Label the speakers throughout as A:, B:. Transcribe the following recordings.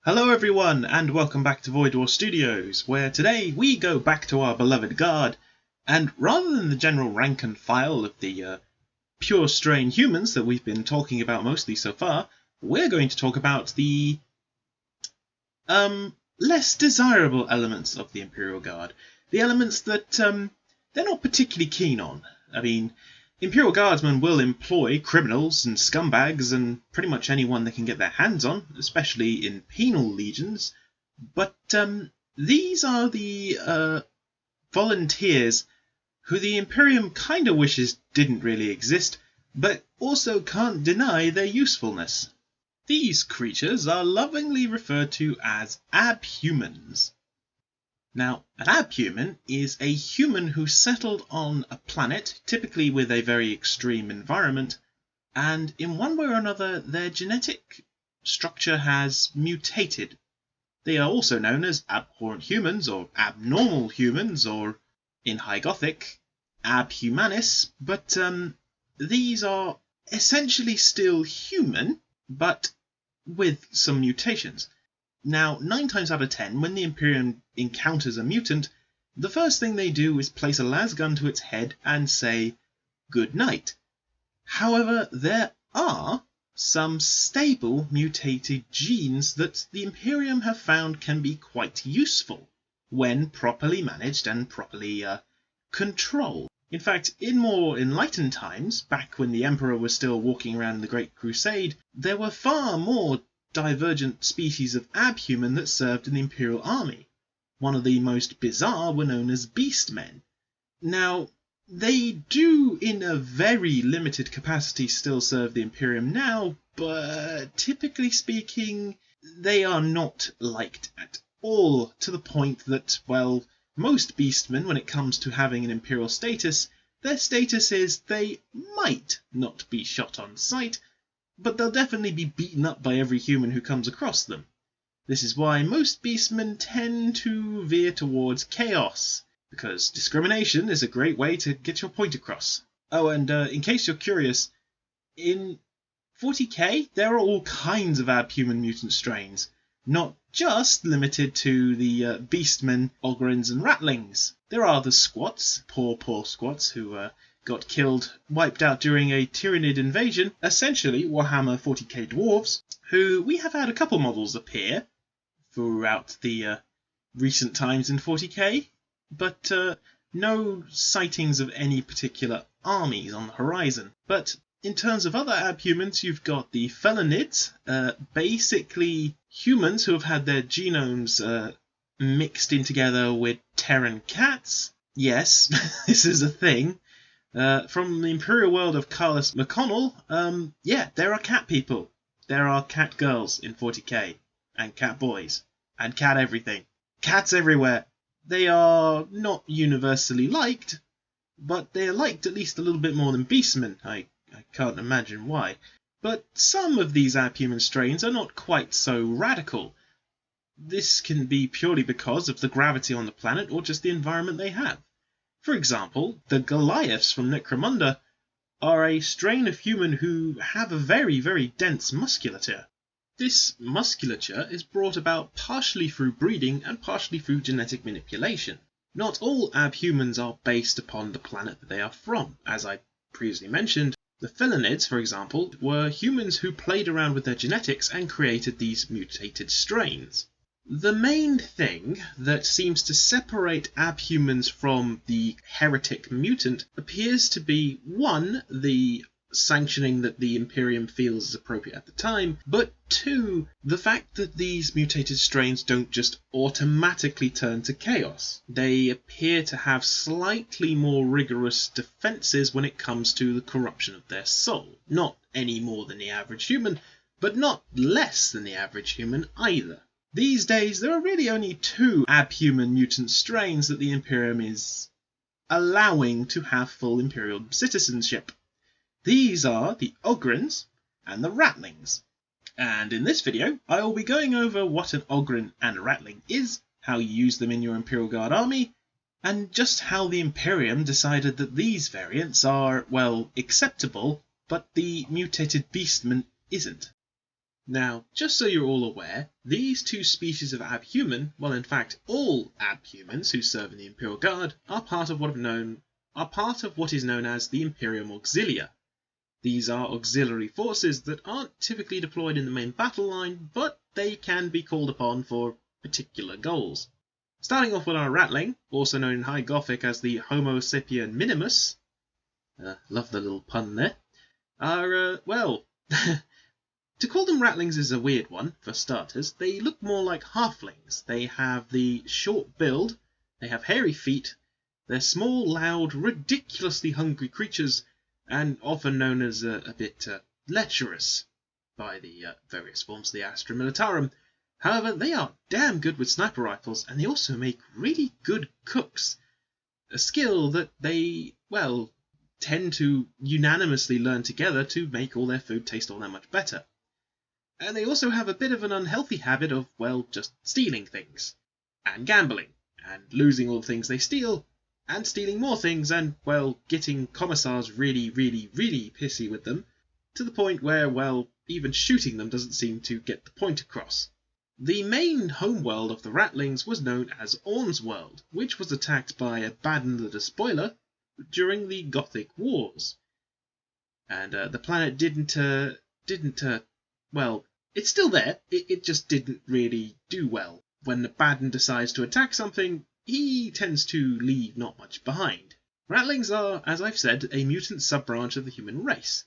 A: Hello everyone, and welcome back to Void War Studios, where today we go back to our beloved Guard, and rather than the general rank and file of the pure strain humans that we've been talking about mostly so far, we're going to talk about the less desirable elements of the Imperial Guard. The elements that they're not particularly keen on. I mean, Imperial Guardsmen will employ criminals and scumbags and pretty much anyone they can get their hands on, especially in penal legions, but these are the volunteers who the Imperium kinda wishes didn't really exist, but also can't deny their usefulness. These creatures are lovingly referred to as Abhumans. Now, an abhuman is a human who settled on a planet, typically with a very extreme environment, and in one way or another their genetic structure has mutated. They are also known as abhorrent humans, or abnormal humans, or, in High Gothic, abhumanis, but these are essentially still human, but with some mutations. Now, 9 times out of 10, when the Imperium encounters a mutant, the first thing they do is place a lasgun to its head and say, "Good night." However, there are some stable mutated genes that the Imperium have found can be quite useful when properly managed and properly controlled. In fact, in more enlightened times, back when the Emperor was still walking around the Great Crusade, there were far more divergent species of abhuman that served in the Imperial army. One of the most bizarre were known as beastmen. Now, they do in a very limited capacity still serve the Imperium now, but typically speaking, they are not liked at all, to the point that, well, most beastmen, when it comes to having an Imperial status, their status is they might not be shot on sight, but they'll definitely be beaten up by every human who comes across them. This is why most beastmen tend to veer towards chaos, because discrimination is a great way to get your point across. Oh, and in case you're curious, in 40k there are all kinds of abhuman mutant strains, not just limited to the beastmen, Ogres and Ratlings. There are the squats, poor squats, who got killed, wiped out during a Tyrannid invasion, essentially Warhammer 40k dwarves, who we have had a couple models appear throughout the recent times in 40k, but no sightings of any particular armies on the horizon. But in terms of other abhumans, you've got the Felinids, basically humans who have had their genomes mixed in together with Terran cats. Yes, this is a thing. From the Imperial world of Carlos McConnell, yeah, there are cat people. There are cat girls in 40k, and cat boys, and cat everything. Cats everywhere. They are not universally liked, but they are liked at least a little bit more than beastmen. I can't imagine why. But some of these abhuman strains are not quite so radical. This can be purely because of the gravity on the planet or just the environment they have. For example, the Goliaths from Necromunda are a strain of human who have a very, very dense musculature. This musculature is brought about partially through breeding and partially through genetic manipulation. Not all abhumans are based upon the planet that they are from. As I previously mentioned, the Felinids, for example, were humans who played around with their genetics and created these mutated strains. The main thing that seems to separate abhumans from the heretic mutant appears to be, one, the sanctioning that the Imperium feels is appropriate at the time, but two, the fact that these mutated strains don't just automatically turn to chaos. They appear to have slightly more rigorous defenses when it comes to the corruption of their soul. Not any more than the average human, but not less than the average human either. These days, there are really only 2 abhuman mutant strains that the Imperium is allowing to have full Imperial citizenship. These are the Ogres and the Ratlings. And in this video, I will be going over what an Ogren and a Ratling is, how you use them in your Imperial Guard army, and just how the Imperium decided that these variants are, well, acceptable, but the mutated beastman isn't. Now, just so you're all aware, these two species of abhuman, well in fact all abhumans who serve in the Imperial Guard, are part of what is known as the Imperium Auxilia. These are auxiliary forces that aren't typically deployed in the main battle line, but they can be called upon for particular goals. Starting off with our Ratling, also known in High Gothic as the Homo sapien minimus, love the little pun there, are, to call them Ratlings is a weird one, for starters. They look more like halflings. They have the short build, they have hairy feet, they're small, loud, ridiculously hungry creatures, and often known as a bit lecherous by the various forms of the Astra Militarum. However, they are damn good with sniper rifles, and they also make really good cooks. A skill that they, tend to unanimously learn together to make all their food taste all that much better. And they also have a bit of an unhealthy habit of, just stealing things. And gambling. And losing all the things they steal. And stealing more things and, getting commissars really, really, really pissy with them. To the point where, even shooting them doesn't seem to get the point across. The main homeworld of the Ratlings was known as Orn's World, which was attacked by Abaddon the Despoiler during the Gothic Wars. And the planet it's still there, it just didn't really do well. When Abaddon decides to attack something, he tends to leave not much behind. Ratlings are, as I've said, a mutant sub-branch of the human race.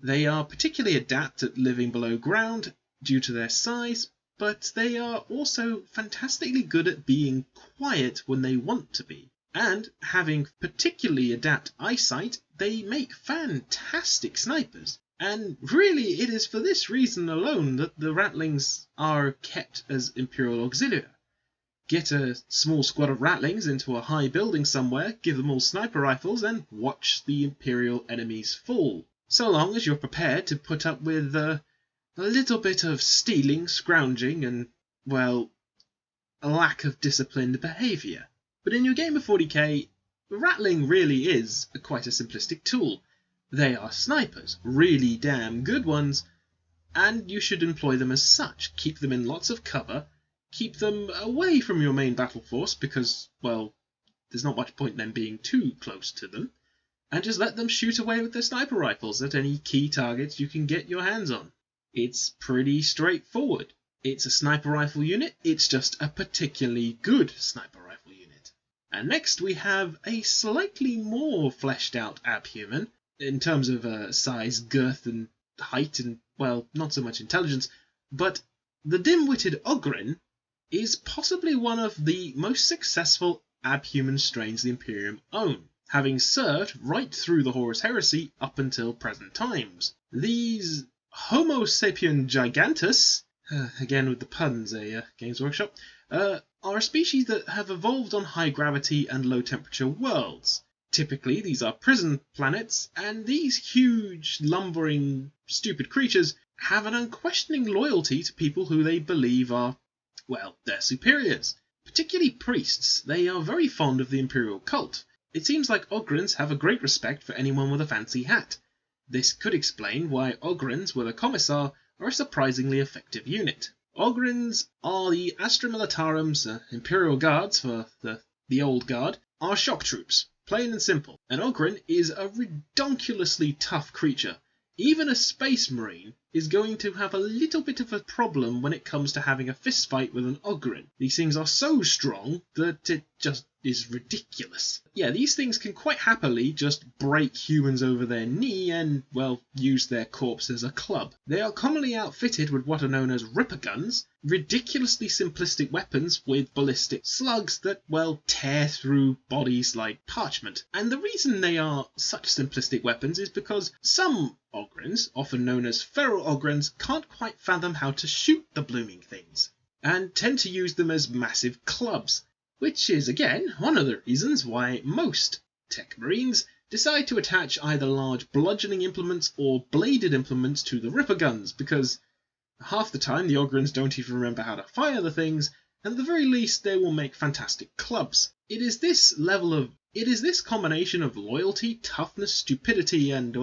A: They are particularly adept at living below ground due to their size, but they are also fantastically good at being quiet when they want to be. And, having particularly adept eyesight, they make fantastic snipers. And really, it is for this reason alone that the Ratlings are kept as Imperial Auxilia. Get a small squad of Ratlings into a high building somewhere, give them all sniper rifles, and watch the Imperial enemies fall. So long as you're prepared to put up with a little bit of stealing, scrounging, and, a lack of disciplined behaviour. But in your game of 40k, Ratling really is quite a simplistic tool. They are snipers, really damn good ones, and you should employ them as such. Keep them in lots of cover, keep them away from your main battle force because, there's not much point in them being too close to them, and just let them shoot away with their sniper rifles at any key targets you can get your hands on. It's pretty straightforward. It's a sniper rifle unit, it's just a particularly good sniper rifle unit. And next we have a slightly more fleshed out abhuman, in terms of size, girth and height and, not so much intelligence, but the dim-witted Ogren is possibly one of the most successful abhuman strains the Imperium own, having served right through the Horus Heresy up until present times. These Homo sapien gigantus, again with the puns, Games Workshop, are a species that have evolved on high gravity and low temperature worlds. Typically, these are prison planets, and these huge, lumbering, stupid creatures have an unquestioning loyalty to people who they believe are, their superiors. Particularly priests, they are very fond of the Imperial cult. It seems like Ogrens have a great respect for anyone with a fancy hat. This could explain why Ogrens with a commissar are a surprisingly effective unit. Ogrens are the Astra Militarum's Imperial Guards for the Old Guard, are shock troops. Plain and simple. An Ogren is a redonkulously tough creature. Even a Space Marine is going to have a little bit of a problem when it comes to having a fist fight with an Ogren. These things are so strong that it just is ridiculous. Yeah, these things can quite happily just break humans over their knee and, use their corpse as a club. They are commonly outfitted with what are known as ripper guns, ridiculously simplistic weapons with ballistic slugs that, tear through bodies like parchment. And the reason they are such simplistic weapons is because some Ogrens, often known as feral Ogrens, can't quite fathom how to shoot the blooming things, and tend to use them as massive clubs, which is, again, one of the reasons why most tech marines decide to attach either large bludgeoning implements or bladed implements to the ripper guns, because half the time the Ogrens don't even remember how to fire the things, and at the very least they will make fantastic clubs. It is this combination of loyalty, toughness, stupidity, and,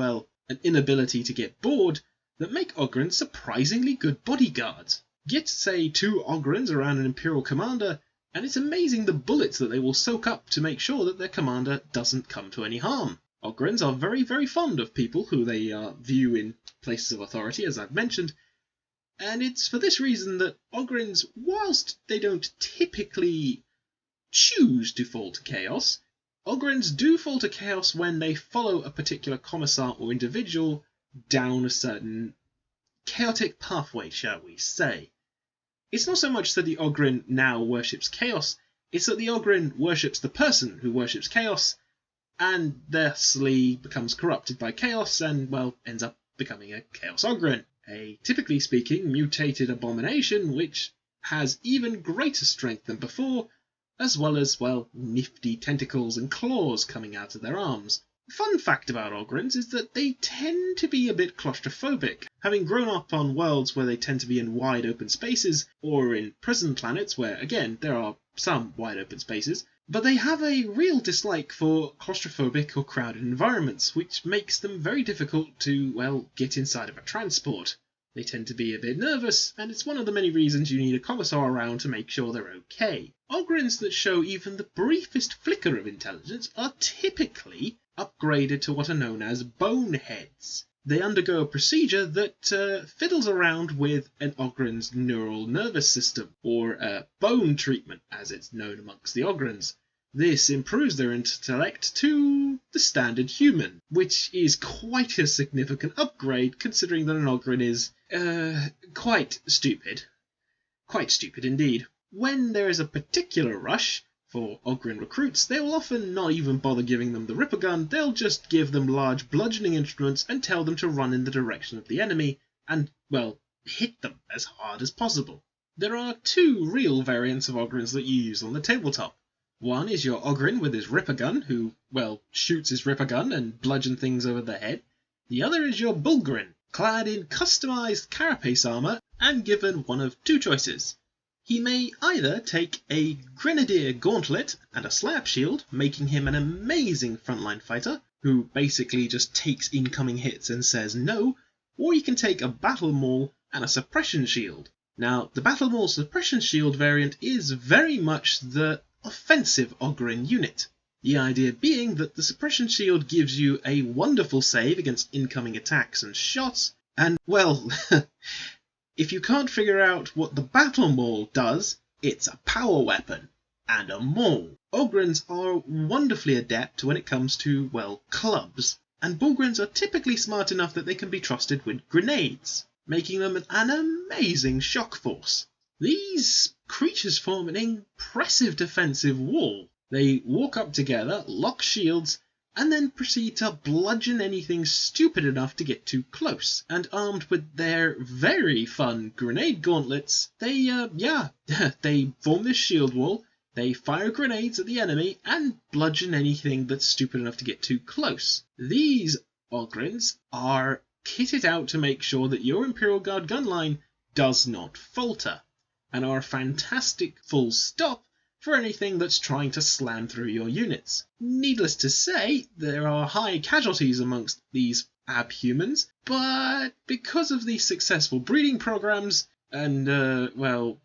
A: an inability to get bored that make Ogrens surprisingly good bodyguards. Get, say, 2 Ogrens around an Imperial commander, and it's amazing the bullets that they will soak up to make sure that their commander doesn't come to any harm. Ogrens are very, very fond of people who they view in places of authority, as I've mentioned, and it's for this reason that Ogrens, whilst they don't typically choose to fall to chaos, Ogrens do fall to chaos when they follow a particular commissar or individual down a certain chaotic pathway, shall we say. It's not so much that the Ogren now worships chaos, it's that the Ogren worships the person who worships chaos, and thusly becomes corrupted by chaos and, well, ends up becoming a Chaos Ogren. A, typically speaking, mutated abomination which has even greater strength than before, as well as, well, nifty tentacles and claws coming out of their arms. Fun fact about Ogrens is that they tend to be a bit claustrophobic, having grown up on worlds where they tend to be in wide open spaces, or in prison planets where, again, there are some wide open spaces, but they have a real dislike for claustrophobic or crowded environments, which makes them very difficult to, well, get inside of a transport. They tend to be a bit nervous, and it's one of the many reasons you need a commissar around to make sure they're okay. Ogrens that show even the briefest flicker of intelligence are typically upgraded to what are known as boneheads. They undergo a procedure that fiddles around with an Ogren's neural nervous system, or bone treatment, as it's known amongst the Ogrens. This improves their intellect to the standard human, which is quite a significant upgrade considering that an Ogren is quite stupid. Quite stupid indeed. When there is a particular rush for Ogren recruits, they will often not even bother giving them the Ripper Gun, they'll just give them large bludgeoning instruments and tell them to run in the direction of the enemy and, well, hit them as hard as possible. There are 2 real variants of Ogrens that you use on the tabletop. One is your Ogren with his Ripper Gun, who, well, shoots his Ripper Gun and bludgeon things over the head. The other is your Bulgrin, clad in customized carapace armor and given one of 2 choices. He may either take a Grenadier Gauntlet and a Slap Shield, making him an amazing frontline fighter, who basically just takes incoming hits and says no, or he can take a Battle Maul and a Suppression Shield. Now, the Battle Maul Suppression Shield variant is very much the offensive Ogren unit. The idea being that the Suppression Shield gives you a wonderful save against incoming attacks and shots, and, well, if you can't figure out what the Battle Maul does, it's a power weapon and a maul. Ogrens are wonderfully adept when it comes to, well, clubs, and Bulgrins are typically smart enough that they can be trusted with grenades, making them an amazing shock force. These creatures form an impressive defensive wall. They walk up together, lock shields, and then proceed to bludgeon anything stupid enough to get too close. And armed with their very fun grenade gauntlets, they form this shield wall, they fire grenades at the enemy, and bludgeon anything that's stupid enough to get too close. These Ogrens are kitted out to make sure that your Imperial Guard gun line does not falter, and are a fantastic full stop for anything that's trying to slam through your units. Needless to say, there are high casualties amongst these Abhumans, but because of the successful breeding programs and,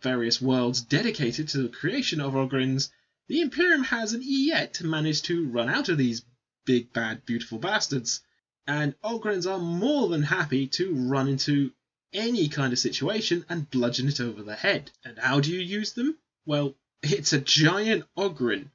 A: various worlds dedicated to the creation of Ogrens, the Imperium hasn't yet managed to run out of these big, bad, beautiful bastards, and Ogrens are more than happy to run into any kind of situation and bludgeon it over the head. And how do you use them? Well, it's a giant Ogren.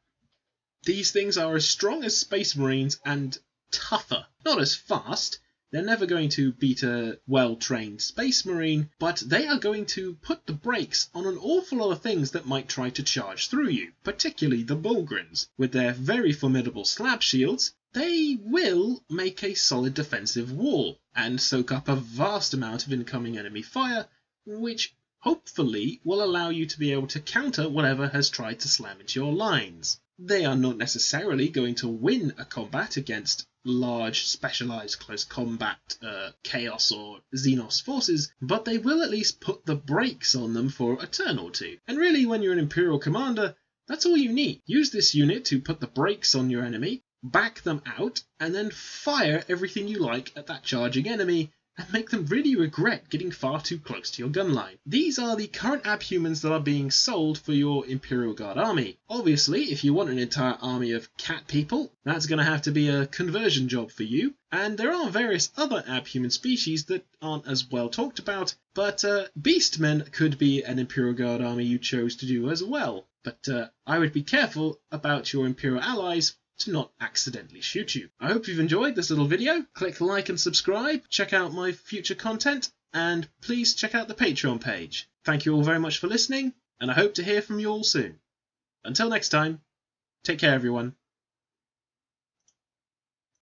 A: These things are as strong as Space Marines and tougher. Not as fast. They're never going to beat a well-trained Space Marine, but they are going to put the brakes on an awful lot of things that might try to charge through you, particularly the Bulgrins. With their very formidable slab shields, they will make a solid defensive wall and soak up a vast amount of incoming enemy fire, which hopefully will allow you to be able to counter whatever has tried to slam into your lines. They are not necessarily going to win a combat against large, specialized close combat Chaos or Xenos forces, but they will at least put the brakes on them for a turn or 2. And really, when you're an Imperial commander, that's all you need. Use this unit to put the brakes on your enemy, back them out, and then fire everything you like at that charging enemy and make them really regret getting far too close to your gun line. These are the current Abhumans that are being sold for your Imperial Guard army. Obviously, if you want an entire army of cat people, that's going to have to be a conversion job for you. And there are various other Abhuman species that aren't as well talked about, but Beastmen could be an Imperial Guard army you chose to do as well. But I would be careful about your Imperial allies to not accidentally shoot you. I hope you've enjoyed this little video. Click like and subscribe, check out my future content, and please check out the Patreon page. Thank you all very much for listening, and I hope to hear from you all soon. Until next time, take care everyone.